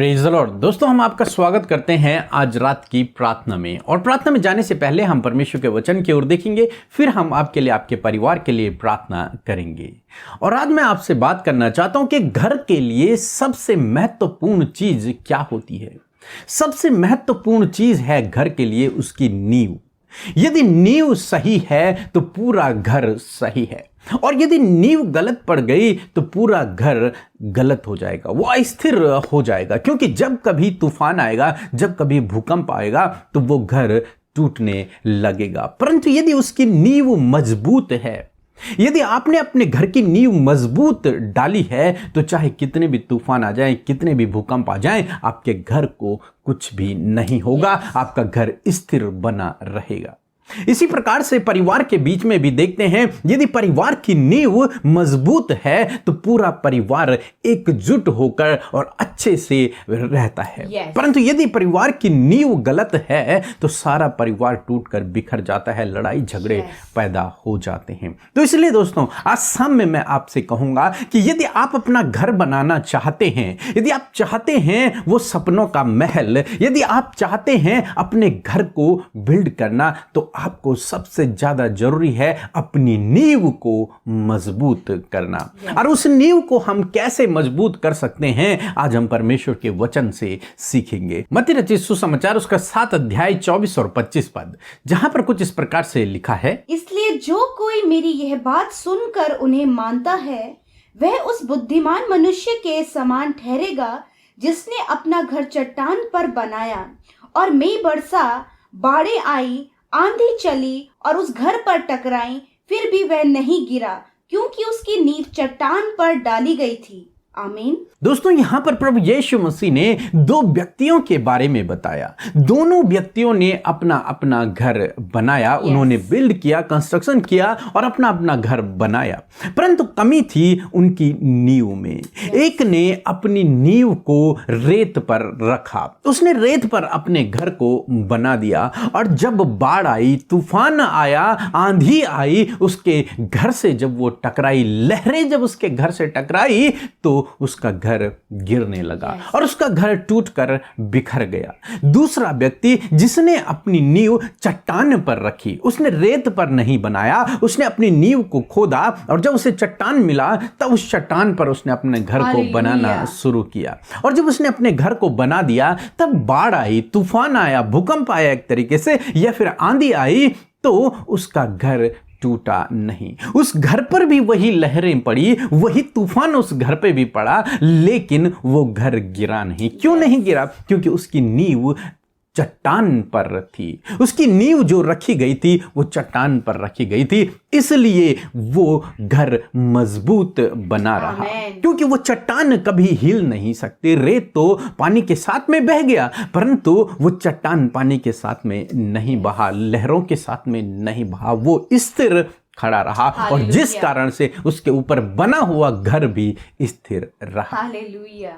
Praise the Lord. दोस्तों, हम आपका स्वागत करते हैं आज रात की प्रार्थना में। और प्रार्थना में जाने से पहले हम परमेश्वर के वचन की ओर देखेंगे, फिर हम आपके लिए, आपके परिवार के लिए प्रार्थना करेंगे। और आज मैं आपसे बात करना चाहता हूं कि घर के लिए सबसे महत्वपूर्ण चीज क्या होती है। सबसे महत्वपूर्ण चीज है घर के लिए उसकी नींव। यदि नींव सही है तो पूरा घर सही है, और यदि नींव गलत पड़ गई तो पूरा घर गलत हो जाएगा, वो अस्थिर हो जाएगा। क्योंकि जब कभी तूफान आएगा, जब कभी भूकंप आएगा तो वो घर टूटने लगेगा। परंतु यदि उसकी नींव मजबूत है, यदि आपने अपने घर की नींव मजबूत डाली है, तो चाहे कितने भी तूफान आ जाएं, कितने भी भूकंप आ जाएं, आपके घर को कुछ भी नहीं होगा। आपका घर स्थिर बना रहेगा। इसी प्रकार से परिवार के बीच में भी देखते हैं, यदि परिवार की नींव मजबूत है तो पूरा परिवार एकजुट होकर और अच्छे से रहता है। परंतु यदि परिवार की नींव गलत है तो सारा परिवार टूटकर बिखर जाता है, लड़ाई झगड़े पैदा हो जाते हैं। तो इसलिए दोस्तों, आज शाम में मैं आपसे कहूंगा कि यदि आप अपना घर बनाना चाहते हैं, यदि आप चाहते हैं वो सपनों का महल, यदि आप चाहते हैं अपने घर को बिल्ड करना, तो आपको सबसे ज्यादा जरूरी है अपनी नींव को मजबूत करना। और उस नींव को हम कैसे मजबूत कर सकते हैं, आज हम परमेश्वर के वचन से सीखेंगे। मत्ती रचित सुसमाचार उसका 7 अध्याय 24 और 25 पद, जहां पर कुछ इस प्रकार से लिखा है, इसलिए जो कोई मेरी यह बात सुनकर उन्हें मानता है, वह उस बुद्धिमान मनुष्य के समान ठहरेगा जिसने अपना घर चट्टान पर बनाया। और मेघ बरसा, बाढ़ें आई, आंधी चली और उस घर पर टकराई, फिर भी वह नहीं गिरा, क्योंकि उसकी नींव चट्टान पर डाली गई थी। आमीन। दोस्तों, यहां पर प्रभु यीशु मसीह ने दो व्यक्तियों के बारे में बताया। दोनों व्यक्तियों ने अपना अपना घर बनाया, उन्होंने बिल्ड किया, कंस्ट्रक्शन किया और अपना अपना घर बनाया। परंतु कमी थी उनकी नींव में। एक ने अपनी नींव को रेत पर रखा, उसने रेत पर अपने घर को बना दिया, और जब बाढ़ आई, तूफान आया, आंधी आई, उसके घर से जब वो टकराई, लहरें जब उसके घर से टकराई, तो उसका घर गिरने लगा और उसका घर टूटकर बिखर गया। दूसरा व्यक्ति जिसने अपनी नींव चट्टान पर रखी, उसने रेत पर नहीं बनाया, उसने अपनी नींव को खोदा, और जब उसे चट्टान मिला तब उस चट्टान पर उसने अपने घर को बनाना शुरू किया। और जब उसने अपने घर को बना दिया, तब बाढ़ आई, तूफान आया, भूकंप आया एक तरीके से, या फिर आंधी आई, तो उसका घर टूटा नहीं। उस घर पर भी वही लहरें पड़ी, वही तूफान उस घर पे भी पड़ा, लेकिन वो घर गिरा नहीं। क्यों नहीं गिरा? क्योंकि उसकी नींव चट्टान पर थी। उसकी नींव जो रखी गई थी वो चट्टान पर रखी गई थी, इसलिए वो घर मजबूत बना रहा। क्योंकि वो चट्टान कभी हिल नहीं सकती। रेत तो पानी के साथ में बह गया, परंतु वो चट्टान पानी के साथ में नहीं बहा, लहरों के साथ में नहीं बहा, वो स्थिर खड़ा रहा, और जिस कारण से उसके ऊपर बना हुआ घर भी स्थिर रहा। हालेलुया।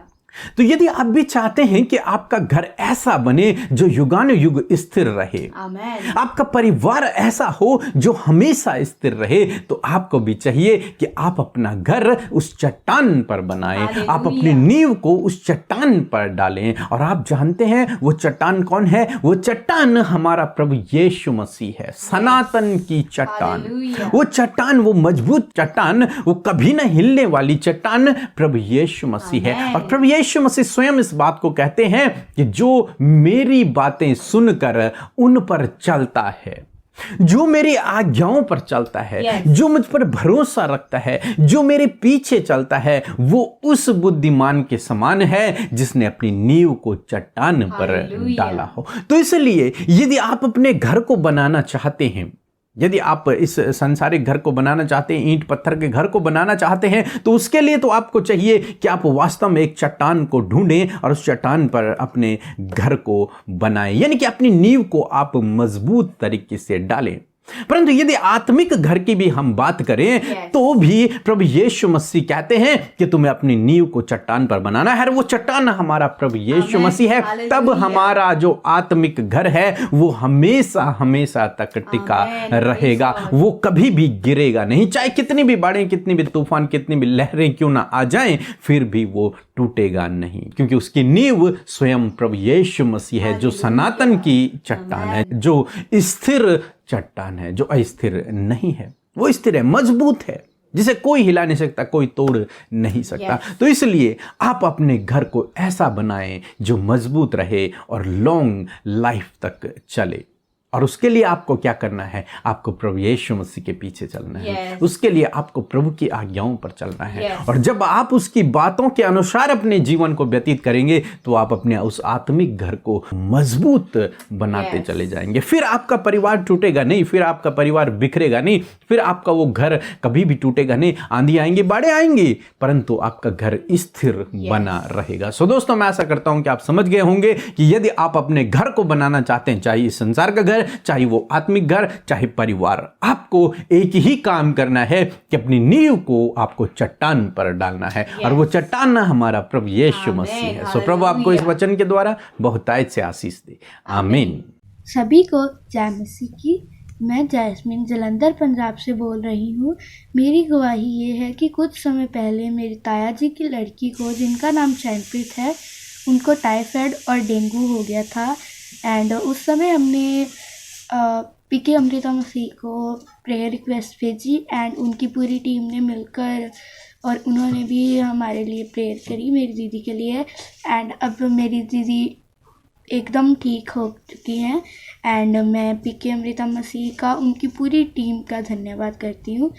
तो यदि आप भी चाहते हैं कि आपका घर ऐसा बने जो युगानुयुग स्थिर रहे, आमेन, आपका परिवार ऐसा हो जो हमेशा स्थिर रहे, तो आपको भी चाहिए कि आप अपना घर उस चट्टान पर बनाएं, आप अपनी नींव को उस चट्टान पर डालें। और आप जानते हैं वो चट्टान कौन है? वो चट्टान हमारा प्रभु यीशु मसीह है, सनातन की चट्टान। वो चट्टान, वो मजबूत चट्टान, वो कभी न हिलने वाली चट्टान प्रभु यीशु मसीह है। और प्रभु यीशु मसीह स्वयं इस बात को कहते हैं कि जो मेरी बातें सुनकर उन पर चलता है, जो मेरी आज्ञाओं पर चलता है, जो मुझ पर भरोसा रखता है, जो मेरे पीछे चलता है, वो उस बुद्धिमान के समान है जिसने अपनी नींव को चट्टान पर डाला हो। तो इसलिए यदि आप अपने घर को बनाना चाहते हैं, यदि आप इस संसारिक घर को बनाना चाहते हैं, ईंट पत्थर के घर को बनाना चाहते हैं, तो उसके लिए तो आपको चाहिए कि आप वास्तव में एक चट्टान को ढूंढें और उस चट्टान पर अपने घर को बनाएं, यानी कि अपनी नींव को आप मजबूत तरीके से डालें। परंतु यदि आत्मिक घर की भी हम बात करें तो भी प्रभु यीशु मसीह कहते हैं कि तुम्हें अपनी नींव को चट्टान पर बनाना है। वो चट्टान हमारा प्रभु यीशु मसीह है। तब हमारा जो आत्मिक घर है वो हमेशा हमेशा तक टिका रहेगा, वो कभी भी गिरेगा नहीं। चाहे कितनी भी बाढ़ें, कितनी भी तूफान, कितनी भी लहरें क्यों ना आ जाएं, फिर भी वो टूटेगा नहीं, क्योंकि उसकी नींव स्वयं प्रभु यीशु मसीह है, जो सनातन की चट्टान है, जो स्थिर चट्टान है, जो अस्थिर नहीं है। वो स्थिर है, मजबूत है, जिसे कोई हिला नहीं सकता, कोई तोड़ नहीं सकता। तो इसलिए आप अपने घर को ऐसा बनाएं जो मजबूत रहे और लॉन्ग लाइफ तक चले। और उसके लिए आपको क्या करना है? आपको प्रभु यीशु मसीह के पीछे चलना है। उसके लिए आपको प्रभु की आज्ञाओं पर चलना है। और जब आप उसकी बातों के अनुसार अपने जीवन को व्यतीत करेंगे तो आप अपने उस आत्मिक घर को मजबूत बनाते चले जाएंगे। फिर आपका परिवार टूटेगा नहीं, फिर आपका परिवार बिखरेगा नहीं, फिर आपका वो घर कभी भी टूटेगा नहीं। आंधी आएंगे, बाढ़ें आएंगी, परंतु आपका घर स्थिर बना रहेगा। सो दोस्तों, मैं आशा करता हूं कि आप समझ गए होंगे कि यदि आप अपने घर को बनाना चाहते हैं, चाहे इस संसार का घर, चाहे वो आत्मिक घर, चाहे परिवार, आपको एक ही काम करना है कि अपनी नींव को आपको चट्टान पर डालना है। और वो चट्टान हमारा प्रभु यीशु मसीह है। सो प्रभु आपको इस वचन के द्वारा बहुतायत से आशीष दे। आमीन। सभी को जय मसीह की। मैं जैस्मिन जलंधर पंजाब से बोल रही हूँ। मेरी गवाही ये है कि कुछ समय पहले मेरी ताया जी की लड़की को, जिनका नाम चैनप्रीत है, उनको टाइफाइड और डेंगू हो गया था। एंड उस समय हमने पीके अमृता मसीह को प्रेयर रिक्वेस्ट भेजी एंड उनकी पूरी टीम ने मिलकर, और उन्होंने भी हमारे लिए प्रेयर करी, मेरी दीदी के लिए। एंड अब मेरी दीदी एकदम ठीक हो चुकी हैं। एंड मैं पीके अमृता मसीह का, उनकी पूरी टीम का धन्यवाद करती हूँ।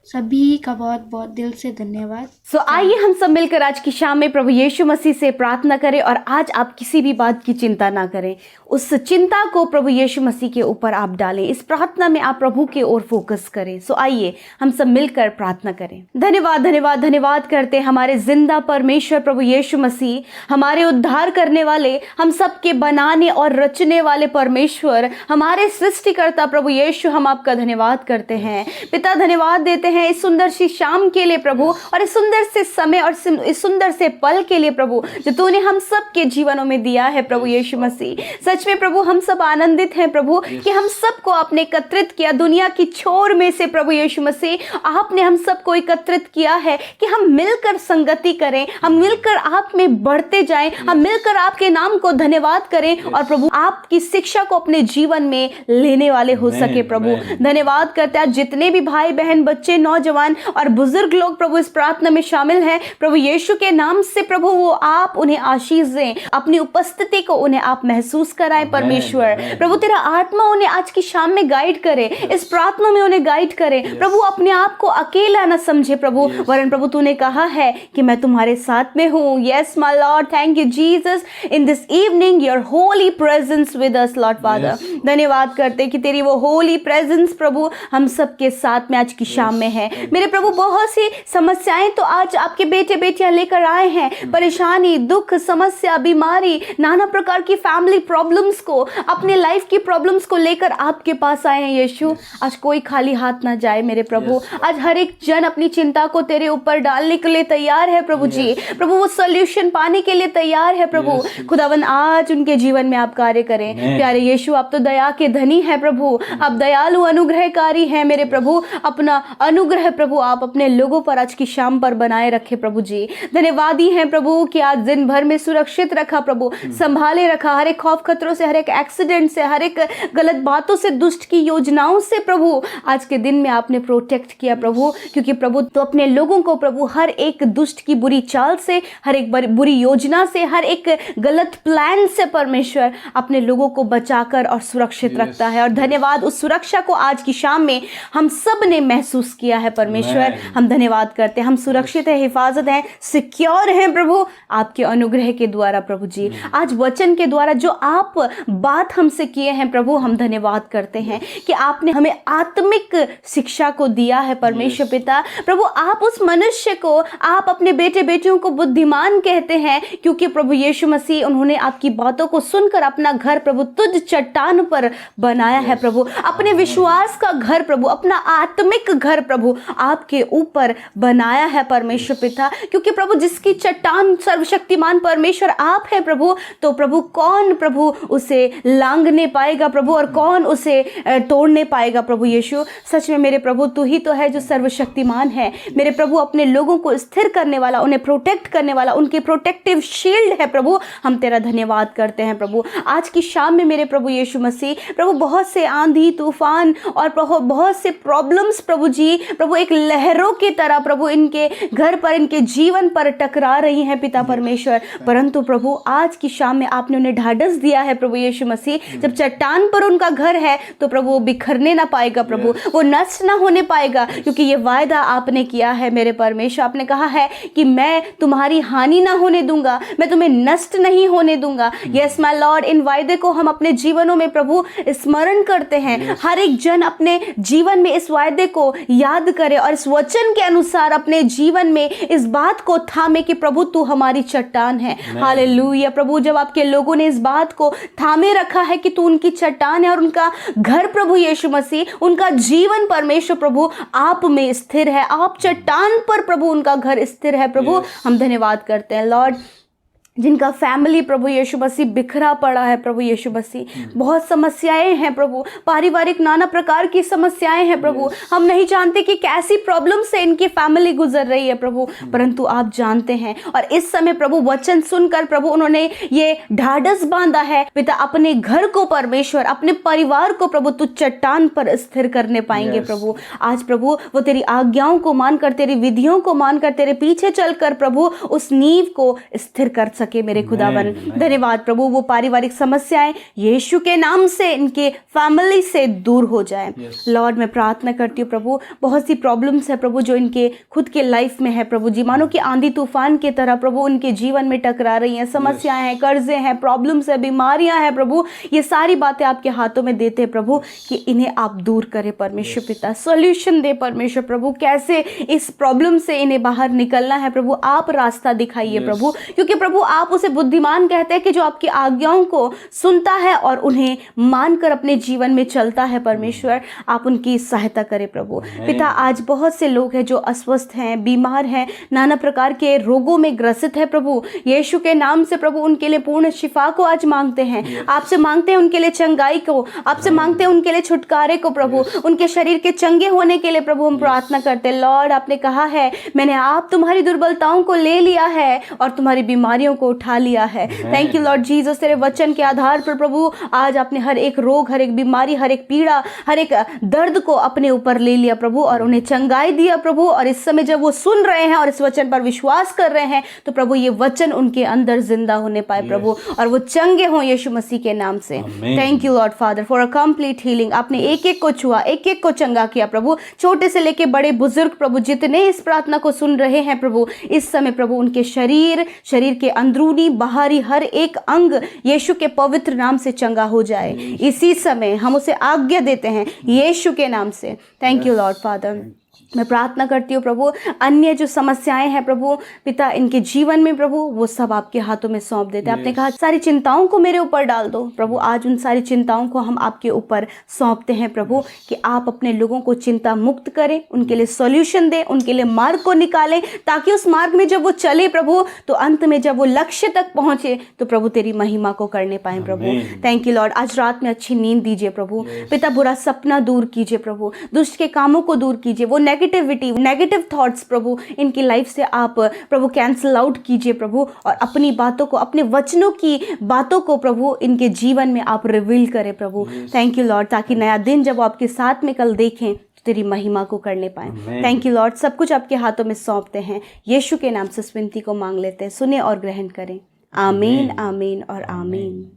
सभी का बहुत बहुत दिल से धन्यवाद। सो आइए हम सब मिलकर आज की शाम में प्रभु यीशु मसीह से प्रार्थना करें। और आज आप किसी भी बात की चिंता ना करें, उस चिंता को प्रभु यीशु मसीह के ऊपर आप डालें। इस प्रार्थना में आप प्रभु के ओर फोकस करें। सो आइए हम सब मिलकर प्रार्थना करें। धन्यवाद धन्यवाद धन्यवाद करते हमारे जिंदा परमेश्वर प्रभु यीशु मसीह, हमारे उद्धार करने वाले, हम सबके बनाने और रचने वाले परमेश्वर, हमारे सृष्टिकर्ता प्रभु यीशु, हम आपका धन्यवाद करते हैं। पिता, धन्यवाद देते हैं इस सुंदर सी शाम के लिए प्रभु, और इस सुंदर से समय और इस सुंदर से पल के लिए प्रभु, जो तूने हम सब के जीवनों में दिया है प्रभु यीशु मसीह। सच में प्रभु, हम सब आनंदित हैं प्रभु कि हम सबको आपने एकत्रित किया दुनिया की छोर में से। प्रभु यीशु मसीह, आपने हम सबको एकत्रित किया है कि हम मिलकर संगति करें, हम मिलकर आप में बढ़ते जाएं, हम मिलकर आपके नाम को धन्यवाद करें और प्रभु आपकी शिक्षा को अपने जीवन में लेने वाले हो सके। प्रभु धन्यवाद करते हैं जितने भी भाई बहन, बच्चे, नौजवान और बुजुर्ग लोग प्रभु इस प्रार्थना में शामिल हैं, प्रभु यीशु के नाम से प्रभु वो आप उन्हें आशीष दें, अपनी उपस्थिति को उन्हें आप महसूस कराएं परमेश्वर। प्रभु तेरा आत्मा उन्हें आज की शाम में गाइड करे, इस प्रार्थना में उन्हें गाइड करे प्रभु। अपने आप को अकेला न समझे प्रभु, वरन प्रभु तूने कहा है कि मैं तुम्हारे साथ में हूँ। Yes my Lord, thank you Jesus, in this evening your Holi presence with us Lord father. धन्यवाद करते कि तेरी वो होली प्रेजेंस प्रभु हम सबके साथ में आज की शाम में है। मेरे प्रभु, बहुत सी समस्याएं तो आज आपके बेटे बेटियां लेकर आए हैं, परेशानी, दुख, समस्या, बीमारी, नाना प्रकार की फैमिली प्रॉब्लम्स को, अपने लाइफ की प्रॉब्लम्स को लेकर आपके पास आए हैं यीशु। आज कोई खाली हाथ ना जाए मेरे प्रभु। आज हर एक जन अपनी चिंता को तेरे ऊपर डालने के लिए तैयार है प्रभु जी। प्रभु वो सॉल्यूशन पाने के लिए तैयार है प्रभु। खुदावन आज उनके जीवन में आप कार्य करें। प्यारे यीशु, आप तो दया के धनी है प्रभु, आप दयालु अनुग्रहकारी हैं मेरे प्रभु। अपना अनुग्रह प्रभु आप अपने लोगों पर आज की शाम पर बनाए रखे प्रभु जी। धन्यवादी हैं प्रभु कि आज दिन भर में सुरक्षित रखा प्रभु, संभाले रखा, हर एक खौफ खतरों से, हर एक एक्सीडेंट से, हर एक गलत बातों से, दुष्ट की योजनाओं से प्रभु आज के दिन में आपने प्रोटेक्ट किया प्रभु। क्योंकि प्रभु तो अपने लोगों को प्रभु हर एक दुष्ट की बुरी चाल से, हर एक बुरी योजना से, हर एक गलत प्लान से परमेश्वर अपने लोगों को बचाकर और सुरक्षित रखता है। और धन्यवाद, उस सुरक्षा को आज की शाम में हम सब ने महसूस किया है परमेश्वर। हम धन्यवाद करते हैं, हम सुरक्षित है, हिफाजत है, सिक्योर हैं प्रभु आपके अनुग्रह के द्वारा प्रभु जी। आज वचन के द्वारा जो आप बात हमसे किए हैं प्रभु, हम धन्यवाद करते हैं कि आपने हमें आत्मिक शिक्षा को दिया है परमेश्वर पिता। प्रभु आप उस मनुष्य को, आप अपने बेटे बेटियों को बुद्धिमान कहते हैं क्योंकि प्रभु यीशु मसीह उन्होंने आपकी बातों को सुनकर अपना घर प्रभु तुझ चट्टान पर बनाया है प्रभु, अपने विश्वास का घर प्रभु, अपना आत्मिक घर प्रभु, प्रभु आपके ऊपर बनाया है परमेश्वर पिता, क्योंकि प्रभु जिसकी चट्टान सर्वशक्तिमान परमेश्वर आप है प्रभु, तो प्रभु कौन प्रभु उसे लांघने पाएगा प्रभु, और कौन उसे तोड़ने पाएगा प्रभु यीशु। सच में मेरे प्रभु तू ही तो है जो सर्वशक्तिमान है मेरे प्रभु, अपने लोगों को स्थिर करने वाला, उन्हें प्रोटेक्ट करने वाला, उनकी प्रोटेक्टिव शील्ड है प्रभु। हम तेरा धन्यवाद करते हैं प्रभु। आज की शाम में मेरे प्रभु यीशु मसीह प्रभु बहुत से आंधी तूफान और प्रभु बहुत से प्रॉब्लम्स प्रभु जी प्रभु एक लहरों की तरह प्रभु इनके घर पर, इनके जीवन पर टकरा रही हैं पिता परमेश्वर, परंतु प्रभु आज की शाम में आपने उन्हें ढाढ़स दिया है प्रभु यीशु मसीह। जब चट्टान पर उनका घर है तो प्रभु वो बिखरने ना पाएगा प्रभु, वो नष्ट ना होने पाएगा, क्योंकि ये वायदा आपने किया है मेरे परमेश्वर। आपने कहा है कि मैं तुम्हारी हानि ना होने दूंगा, मैं तुम्हें नष्ट नहीं होने दूंगा। यस माय लॉर्ड, इन वायदे को हम अपने जीवनों में प्रभु स्मरण करते हैं। हर एक जन अपने जीवन में इस वायदे को याद करे और इस वचन के अनुसार अपने जीवन में इस बात को थामे कि प्रभु तू हमारी चट्टान है। हालेलुया प्रभु, जब आपके लोगों ने इस बात को थामे रखा है कि तू उनकी चट्टान है और उनका घर प्रभु यीशु मसीह, उनका जीवन परमेश्वर प्रभु आप में स्थिर है, आप चट्टान पर प्रभु उनका घर स्थिर है प्रभु। हम धन्यवाद करते हैं लॉर्ड। जिनका फैमिली प्रभु यीशु मसीह बिखरा पड़ा है प्रभु यीशु मसीह, बहुत समस्याएं हैं प्रभु, पारिवारिक नाना प्रकार की समस्याएं हैं प्रभु। हम नहीं जानते कि कैसी प्रॉब्लम से इनकी फैमिली गुजर रही है प्रभु, परंतु आप जानते हैं। और इस समय प्रभु वचन सुनकर प्रभु उन्होंने ये ढाढ़स बांधा है पिता, अपने घर को परमेश्वर, अपने परिवार को प्रभु तू चट्टान पर स्थिर करने पाएंगे प्रभु। आज प्रभु वो तेरी आज्ञाओं को मानकर, तेरी विधियों को मानकर, तेरे पीछे चलकर प्रभु उस नींव को स्थिर कर सके मेरे खुदावन। धन्यवाद प्रभु, वो पारिवारिक समस्याएं यीशु के नाम से इनके फैमिली से दूर हो जाए। लॉर्ड मैं प्रार्थना करती हूँ प्रभु, बहुत सी प्रॉब्लम्स है प्रभु जो इनके खुद के लाइफ में है प्रभु जी, मानो कि आंधी तूफान की तरह प्रभु उनके जीवन में टकरा रही हैं। समस्याएं हैं, कर्जे हैं, प्रॉब्लम्स है, बीमारियां हैं प्रभु, ये सारी बातें आपके हाथों में देते हैं प्रभु कि इन्हें आप दूर करें परमेश्वर पिता, सॉल्यूशन दे परमेश्वर प्रभु, कैसे इस प्रॉब्लम से इन्हें बाहर निकलना है प्रभु, आप रास्ता दिखाइए प्रभु, क्योंकि प्रभु आप उसे बुद्धिमान कहते हैं कि जो आपकी आज्ञाओं को सुनता है और उन्हें मानकर अपने जीवन में चलता है परमेश्वर। आप उनकी सहायता करें प्रभु पिता। आज बहुत से लोग हैं जो अस्वस्थ हैं, बीमार हैं, नाना प्रकार के रोगों में ग्रसित है प्रभु, यीशु के नाम से प्रभु उनके लिए पूर्ण शिफा को आज मांगते हैं, आपसे मांगते हैं उनके लिए चंगाई को, आपसे मांगते हैं उनके लिए छुटकारे को प्रभु, उनके शरीर के चंगे होने के लिए प्रभु हम प्रार्थना करते हैं। लॉर्ड आपने कहा है मैंने आप तुम्हारी दुर्बलताओं को ले लिया है और तुम्हारी बीमारियों को उठा लिया है। थैंक यू लॉर्ड जीसस, तेरे वचन के आधार पर प्रभु आज आपने हर एक रोग, हर एक बीमारी, हर एक पीड़ा, हर एक दर्द को अपने ऊपर ले लिया प्रभु और उन्हें चंगाई दिया प्रभु। और इस समय जब वो सुन रहे हैं और इस वचन पर विश्वास कर रहे हैं तो प्रभु ये वचन उनके अंदर जिंदा होने पाए प्रभु और वो चंगे हों यीशु मसीह के नाम से। Thank you Lord father for a complete healing. आपने एक एक को छुआ, एक एक को चंगा किया प्रभु, छोटे से लेके बड़े बुजुर्ग प्रभु जितने इस प्रार्थना को सुन रहे हैं प्रभु, इस समय प्रभु उनके शरीर के अंदरूनी बाहरी हर एक अंग यीशु के पवित्र नाम से चंगा हो जाए। इसी समय हम उसे आज्ञा देते हैं यीशु के नाम से। Thank you Lord father. मैं प्रार्थना करती हूँ प्रभु अन्य जो समस्याएं हैं प्रभु पिता इनके जीवन में प्रभु वो सब आपके हाथों में सौंप देते हैं। आपने कहा सारी चिंताओं को मेरे ऊपर डाल दो प्रभु, आज उन सारी चिंताओं को हम आपके ऊपर सौंपते हैं प्रभु कि आप अपने लोगों को चिंता मुक्त करें, उनके लिए सॉल्यूशन दें, उनके लिए मार्ग को निकालें, ताकि उस मार्ग में जब वो चले प्रभु तो अंत में जब वो लक्ष्य तक पहुंचे तो प्रभु तेरी महिमा को करने पाए प्रभु। Thank you Lord. आज रात में अच्छी नींद दीजिए प्रभु पिता, बुरा सपना दूर कीजिए प्रभु, दुष्ट के कामों को दूर कीजिए, वो नेगेटिविटी, नेगेटिव थॉट्स प्रभु इनकी लाइफ से आप प्रभु कैंसिल आउट कीजिए प्रभु और अपनी बातों को, अपने वचनों की बातों को प्रभु इनके जीवन में आप रिवील करें प्रभु। थैंक यू लॉर्ड, ताकि नया दिन जब वो आपके साथ में कल देखें तो तेरी महिमा को करने पाए। Thank you Lord. सब कुछ आपके हाथों में सौंपते हैं, यीशु के नाम से विनती को मांग लेते हैं, सुने और ग्रहण करें। आमीन, आमीन और आमीन।